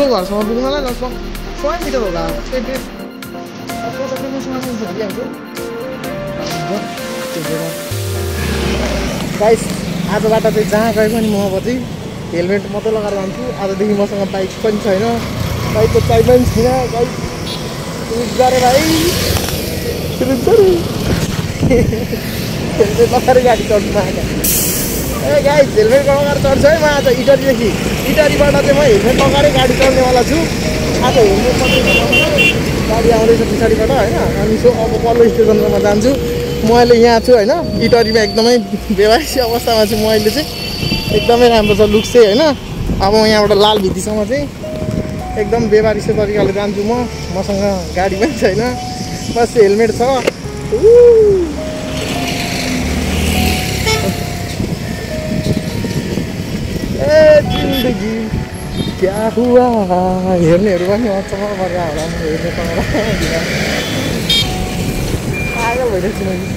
तिम्रो घरसम्म पुग्नलाई लगभग 100 मिटर होला। गाइस आजबाट चाहिँ जहाँ गए पनि म अब चाहिँ हेलमेट मात्रै लगाएर जान्छु। आजदेखि मसँग बाइक पनि छैन, बाइकको चाबी पनि छैन। गाइस गरे भाइ हेलमेट लगाएर गाडी चढ्छु म आज। ए गाइस हेलमेट लगाएर चढ्छु है म आज इटरीदेखि। इटरीबाट चाहिँ म हेलमेट लगाएरै गाडी चढ्नेवाला छु। आज हेलमेट मात्रै गाडी आउँदैछ पछाडिबाट होइन। अनि सो अब पल्लो स्टेसनमा म जान्छु। म अहिले यहाँ छु होइन, इटरीमा एकदमै बेवासी अवस्थामा छु म अहिले चाहिँ। एकदमै राम्रो छ लुक चाहिँ होइन। अब म यहाँबाट लाल भित्तीसम्म चाहिँ एकदम बेवारिसो तरिकाले जान्छु म। मसँग गाडी पनि छैन, बस हेलमेट छ। ए जिन्दगी क्या हुआ हेर्नेहरू पनि अचम्म गरेर होला म हेर्ने पाउँदा पागल भइरहेको छु मैले।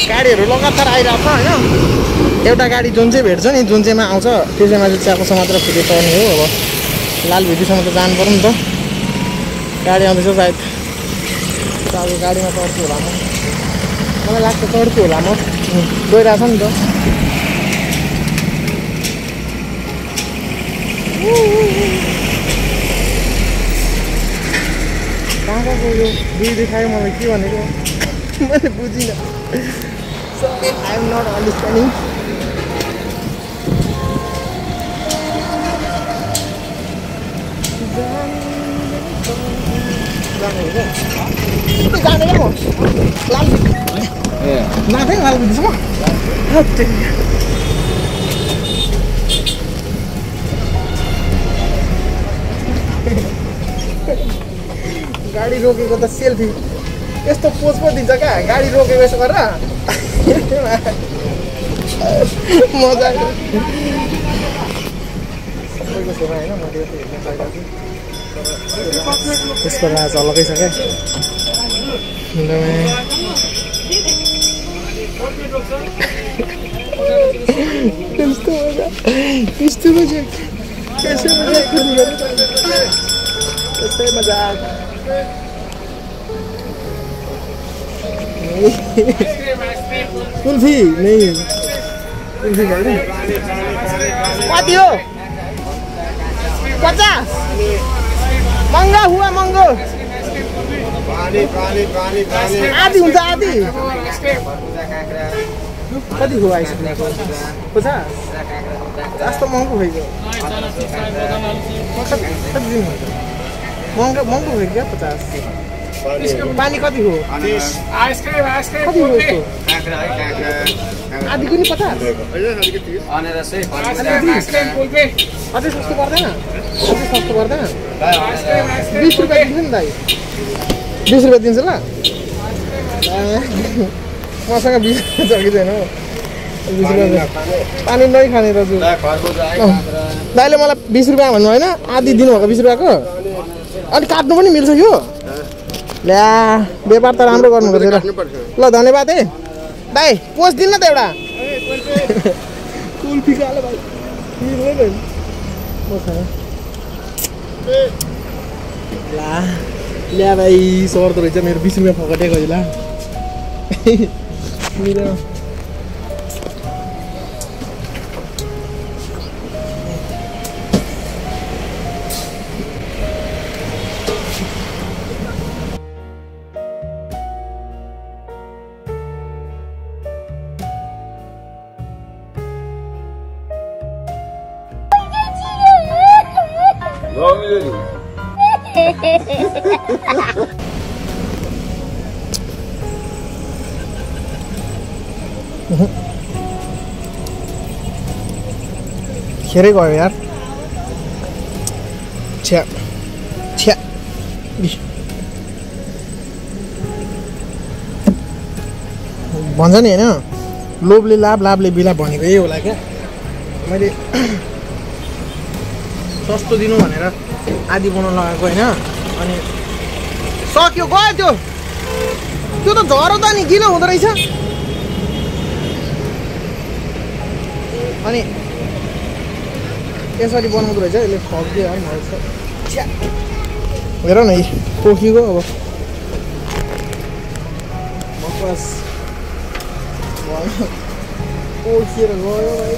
गाडीहरू लगातार आइरहेको छ होइन। एउटा गाडी जुन चाहिँ भेट्छ नि, जुन चाहिँमा आउँछ त्यसैमा चाहिँ चियाकोसम्म मात्र फुटे पर्ने हो। अब लाल भित्तीसम्म त जानु पऱ्यो नि त। गाडी आउँदैछ सायद, अब गाडीमा चढ्छु होला म। मलाई लाग्छ चढ्छु होला म, गइरहेछ नि त। कहाँ कहाँ गयो दुई देखायो मलाई, के भनेको मैले बुझिनँ। So I am not understanding. जाने क्या म लाल नाथै लाल भित्तीसम्म गाडी रोकेको त सेल्फी यस्तो पोज पो दिन्छ क्या गाडी रोकेको यसो गरेर मजा आयो। सबैको सेवा होइन, मैले यो हेर्न पाइरहेको छु। त्यसको राज अलगै छ क्या। त्यस्तो मजा त्यस्तो मजा त्यसै मजा कुल्फी नहीं कुल्फी कति हो 50 महँगा हुआ महँगो आधी हुन्छ आधी कति हो आइसक्रिमको 50 त महँगो भयो कति दिन महँगो भयो क्या 50 पानी कति हो आइसक्रिम कति हो आधी पनि 50 अझै सस्तो पर्दैन 20 रुपियाँ दिन्छ नि दाइ 20 रुपियाँ दिन्छ ल मसँग 20 रुपियाँ छ कि छैन 20 रुपियाँ पानी नै खाने दाजु दाइले मलाई 20 रुपियाँ भन्नु होइन आधी दिनुभएको 20 रुपियाँको अनि काट्नु पनि मिल्छ यो ल्या व्यापार त राम्रो गर्नुपर्छ ल धन्यवाद है दाइ पोस्ट दिनु न त एउटा कुल्फी खाले भाइ ल्या भाइ सर्दो रहेछ मेरो 20 रुपियाँ फकटेको होला मेरो खेरै गयो यार छ्या छ्या भन्छ नि होइन लोभले लाभ लाभले बिलाप भनेको यही होला क्या मैले सस्तो दिनु भनेर आधी बनाउन लगाएको होइन अनि सक्यो गयो त्यो त झरो त नि किन हुँदो रहेछ अनि यसरी बनाउँदो रहेछ यसले फक्दियो है हेर न पोखिको अब बस पोखिएर गयो भाइ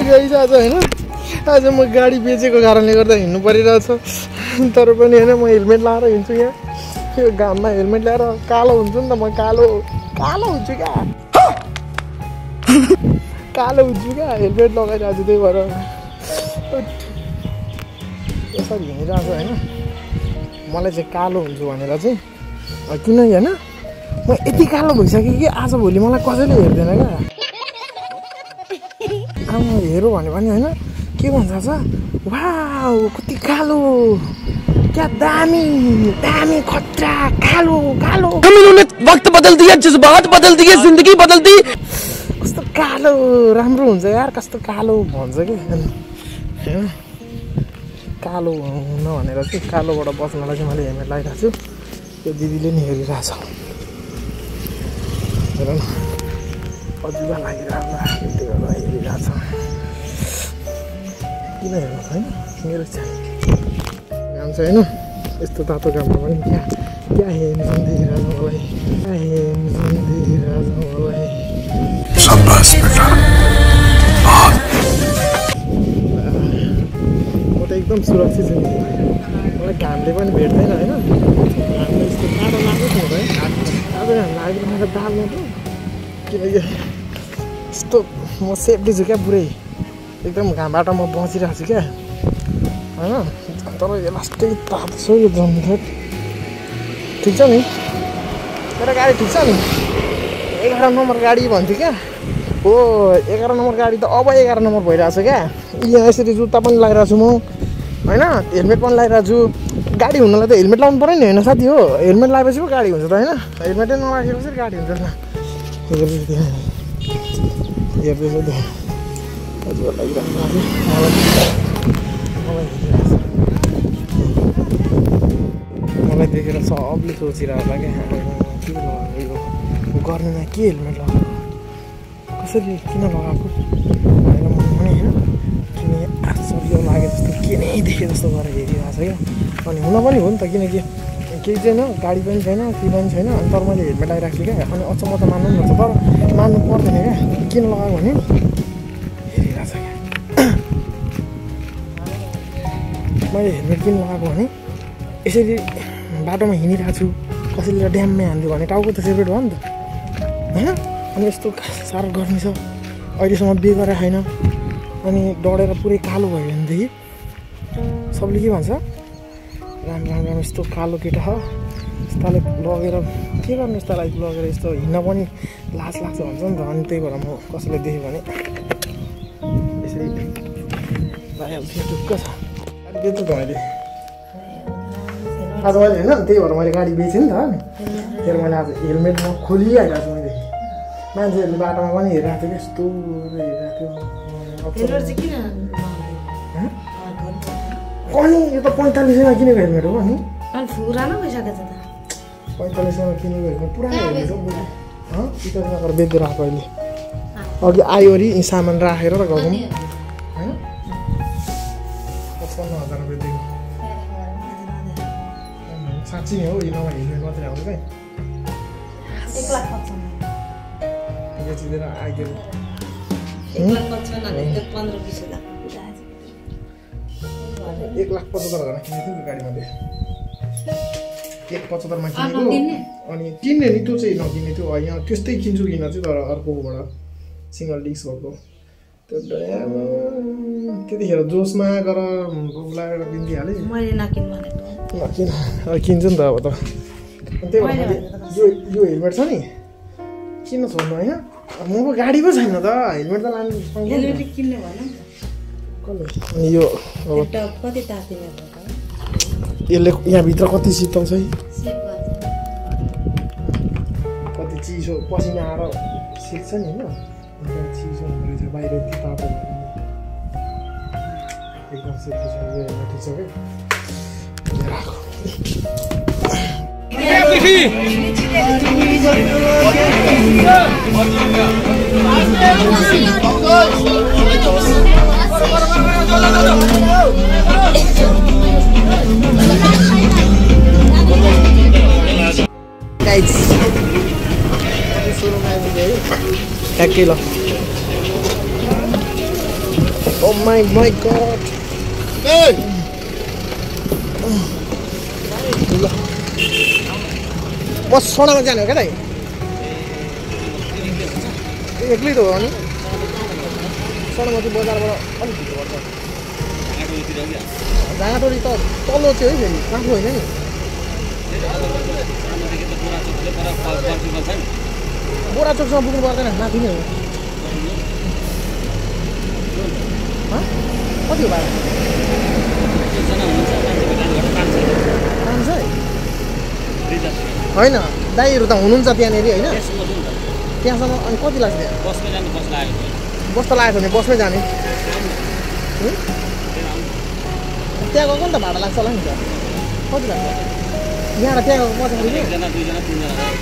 गाइस आज होइन आज म गाडी बेचेको कारणले गर्दा हिँड्नु परिरहेछ तर पनि होइन म हेलमेट लाएर हिँड्छु यहाँ यो घाममा हेलमेट ल्याएर कालो हुन्छु नि त म कालो हुन्छु क्या कालो हुन्छु क्या हेलमेट लगाइरहेको छु त्यही भएर यसरी हिँडिरहेको छु होइन मलाई चाहिँ कालो हुन्छु भनेर चाहिँ किन होइन म यति कालो भइसकेँ कि आजभोलि मलाई कसैले हेर्दैन क्या आमा हेरौँ भन्यो भने होइन के भन्छ वाउ कति कालो क्या दामी दामी खतरा कालो कालो वक्त बदल दिया जज्बात बदल दिए जिंदगी बदल दी कस्तो कालो राम्रो हुन्छ यार कस्तो कालो भन्छ कि होइन कालो हुन भनेर चाहिँ कालोबाट बच्नलाई चाहिँ मैले हेलमेट लगाइरहेको छु त्यो दिदीले नि हेरिरहेछ हेर न अजुबा लागिरहेको त्यो हेरिरहेछ किन हेर्नु छैन मेरो चाहिँ काम छ होइन यस्तो तातो काममा पनि क्या हेर्नु देखिरहेछ मलाई क्या हेर्नु देखिरहेछ मलाई शाबाश बेटा म त एकदम सुरक्षित छु मलाई घामले पनि भेट्दैन होइन घामले यस्तो टाढो लागेको हुँदैन टाढो घाम लागेर मेरो दालमा त किनकि यस्तो म सेफ्टी छु क्या पुरै एकदम घामबाट म बचिरहेको छु क्या होइन तर यो लास्टै तातो छ यो जम्मेट ठिक छ नि मेरो गाडी ठिक छ नि 11 नम्बर गाडी भन्थ्यो क्या हो 11 नम्बर गाडी त अब 11 नम्बर भइरहेको छ क्या यहाँ यसरी जुत्ता पनि लगाइरहेको छु म होइन हेलमेट पनि लगाइरहेको छु गाडी हुनलाई त हेलमेट लाउनु पऱ्यो नि होइन साथी हो हेलमेट लगाएपछि पो गाडी हुन्छ त होइन हेलमेटै नलागेपछि गाडी हुन्छ नि हेर्दैछ त्यहाँ हजुर लागिरहेको मलाई देखेर सबले सोचिरहेको होला क्या के लगाएको यो गर्नेमा के हेलमेट लगाएको कसरी किन लगाएको भनेर म होइन किन आश्चर्य लागे जस्तो के नै देखे जस्तो गरेर हेरिरहेको छ क्या अनि हुन पनि हो नि त किनकि केही छैन गाडी पनि छैन केही पनि छैन अनि तर मैले हेलमेट लगाइरहेको छु क्या अनि अचम्म त मान्नु पनि पर्छ तर मान्नु पर्दैन क्या किन लगाएको भने हेरिरहेको छ क्या मैले हेलमेट किन लगाएको भने यसरी बाटोमा हिँडिरहेको छु कसैले ड्याममै हान्दियो भने टाउको त सेपरेट भयो नि त होइन अनि यस्तो साह्रो गर्मी छ अहिलेसम्म बिहे गरेर छैन अनि डढेर पुरै कालो भयो भनेदेखि सबले के भन्छ राम्रो राम्रो यस्तो कालो केटा हो यस्ताले लगेर के गर्नु यस्तालाई लगेर यस्तो हिँड्न पनि लाज लाग्छ भन्छ नि त अनि त्यही भएर म कसैले देखेँ भने यसरी लगाइहाल्छु ढुक्क छ गाडी बेच्छु त मैले आज मैले होइन त्यही भएर मैले गाडी बेचेँ नि त फेरि मैले आज हेलमेट म खोलिआइरहेको छु मैले मान्छेहरूले बाटोमा पनि हेरिरहेको थियो यस्तो हेरिरहेको थियो अनि यो त 4500मा किनेको हेलमेट हो नि पुरानो भइसक्यो त 4500मा किनेको हेलमेट पुरानो हेलमेट हो पिकअप नगर बेच्दै राखेको अहिले अघि आयोरी सामान राखेर र गएको होइन 55,000 बेच्दै साँच्ची नै हो यो नभए हेलमेट मात्रै आउँछ है 1,55,000 यो चिनेर आइदियो 1,55,000 त 15-20 लाख 1,75,000 गर्न किनेको थियो गाडी मैले 1,75,000 मा किनेको अनि किन्ने नि त्यो चाहिँ नकिन्ने त्यो यहाँ त्यस्तै किन्छु किन चाहिँ तर अर्कोबाट सिंगल डिस्क भएको त्यो त्यतिखेर जोसमा गएर लगाएर किनिदिहालेँ मैले नकिन भनेको नकिन किन्छु नि त अब त त्यही भएर यो हेलमेट छ नि किन छोड्नु होइन म गाडी पो छैन त हेलमेट त लानु हेलमेट किन्ने भन अनि यो अब कति तातिने भयो यसले यहाँभित्र कति शीतल छ है सेभ गर्छ कति चिसो पसिना आएर सेक्छ नि होइन अन्त चिसो हुँदो रहेछ बाहिर यति तातो एकदम सेफ्टी छ यो हेलमेट ठिक छ गाइस ठ्याक्कै ल ओ माई गॉड ल म सोनामा जाने हो क्या दाइ एक्लै त हो अनि सोनामा चाहिँ बजारबाट अलिक भित्र पर्छ झाँगाटोरी त तल्लो चाहिँ है फेरि माथि होइन नि बोरा चोकसम्म पुग्नु पर्दैन माथि नै हो कति हो भाडा 500 होइन दाइहरू त हुनुहुन्छ त्यहाँनिर होइन त्यहाँसम्म अनि कति लाग्छ त्यहाँ बस त लागेको छ भने बसमै जाने त्यहाँ गएको नि त भाडा लाग्छ होला नि त कति लाग्छ यहाँ र त्यहाँ गएको पछाडि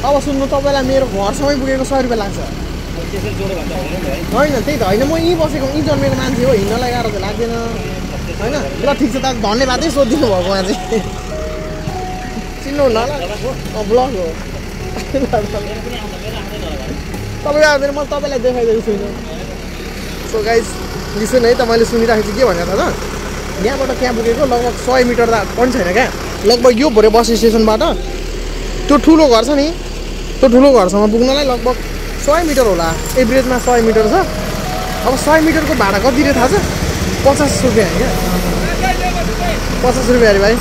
अब सुन्नु तपाईँलाई मेरो घरसम्मै पुगेको 100 रुपियाँ लाग्छ होइन त्यही त होइन म यहीँ बसेको यहीँ जन्मेको मान्छे हो हिँड्नलाई गाह्रो त लाग्दैन होइन ल ठिक छ त धन्यवादै सोधिदिनु भएको उहाँ चाहिँ चिन्नुहुन्न होला ब्लग हो तपाईँ आउँदैन म तपाईँलाई देखाइदिएको छुइनँ सो गाइस लिसन है त मैले सुनिराखेको छु के भनेको त यहाँबाट त्यहाँ पुगेको लगभग 100 मिटर त पनि छैन क्या लगभग यो भरे बस स्टेसनबाट त्यो ठुलो घर छ नि त्यो ठुलो घरसम्म पुग्नलाई लगभग 100 मिटर होला एभरेजमा 100 मिटर छ अब 100 मिटरको भाडा कति रे थाहा छ 50 रुपियाँ क्या 50 रुपियाँ अरे भाइ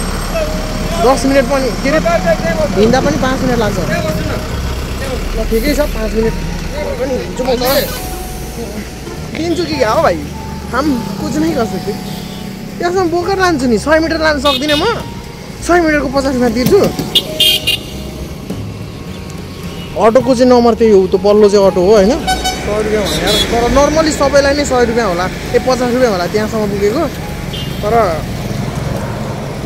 10 मिनट पनि के अरे हिँड्दा पनि 5 मिनट लाग्छ ल ठिकै छ 5 मिनट पनि हिँड्छु म त दिन्छु कि क्या हो भाइ हम कुछ नै कर सकते त्यसमा बोकेर लान्छु नि 100 मिटर लानु सक्दिनँ म 100 मिटरको 50 रुपियाँ तिर्छु अटोको चाहिँ नम्बर त्यही हो त्यो पल्लो चाहिँ अटो हो होइन 100 रुपियाँ भनेर तर नर्मली सबैलाई नै 100 रुपियाँ होला 50 रुपियाँ होला त्यहाँसम्म पुगेको तर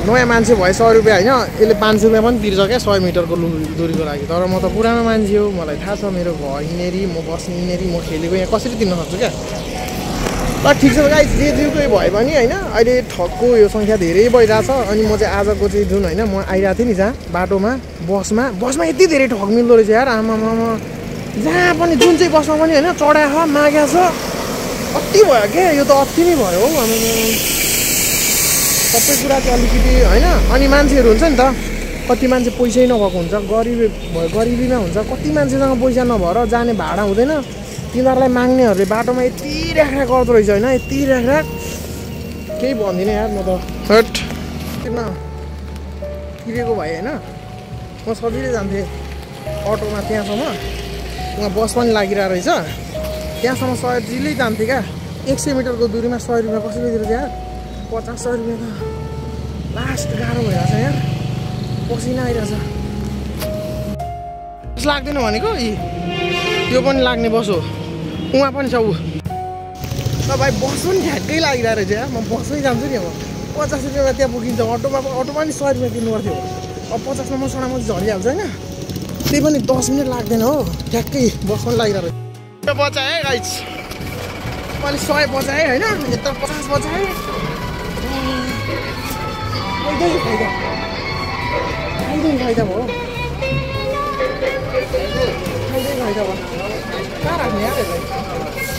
नयाँ मान्छे भए 100 रुपियाँ होइन यसले 500 रुपियाँ पनि तिर्छ क्या 100 मिटरको दूरीको लागि तर म त पुरानो मान्छे हो मलाई थाहा छ मेरो घर यिनीहरू म बस्ने यिनीहरू म खेलेको यहाँ कसरी तिर्न सक्छु क्या ल ठिक छ गाइस जे जेकै भयो भने होइन अहिले ठगको यो सङ्ख्या धेरै भइरहेछ अनि म चाहिँ आजको चाहिँ जुन होइन म आइरहेको थिएँ नि जहाँ बाटोमा बसमा यति धेरै ठग मिल्दो रहेछ यार आमामा जहाँ पनि जुन चाहिँ बसमा पनि होइन चढाएको मागेको छ अति भयो क्या यो त अति नै भयो हौ सबै कुरा चाहिँ अलिकति होइन अनि मान्छेहरू हुन्छ नि त कति मान्छे पैसै नभएको हुन्छ गरिबीमा हुन्छ कति मान्छेसँग पैसा नभएर जाने भाडा हुँदैन तिनीहरूलाई माग्नेहरूले बाटोमा यति राखराख गर्दो रहेछ होइन यति राखराख केही भन्दिनँ यार म त हट किन तिरेको भए होइन म सजिलै जान्थेँ अटोमा त्यहाँसम्म उहाँ बस पनि लागिरहेको रहेछ त्यहाँसम्म सजिलै जान्थेँ क्या 100 मिटरको दूरीमा 100 रुपियाँ कसरी दिन्छ यार 50-100 रुपियाँ त लास्ट गाह्रो भइरहेछ यार पसिना आइरहेछ बस लाग्दैन भनेको यो पनि लाग्ने बस हो उहाँ पनि छ ऊ ल भाइ बस पनि ठ्याक्कै लागिरहेको रहेछ यार म बसमै जान्छु नि अब 50 रुपियाँमा त्यहाँ पुगिन्छ अटोमा पनि 100 रुपियाँ दिनु पर्थ्यो अब 50मा म सोनामा झरिहाल्छ होइन त्यही पनि 10 मिनट लाग्दैन हो ठ्याक्कै बस पनि लागिरहेको रहेछ बचाएँ है गाइस मैले 100 बचाएँ होइन यता 50 बचाएँ खाइदिउँ फाइदा भयो खाइदिउँ फाइदा भयो कहाँ राख्ने यार यसलाई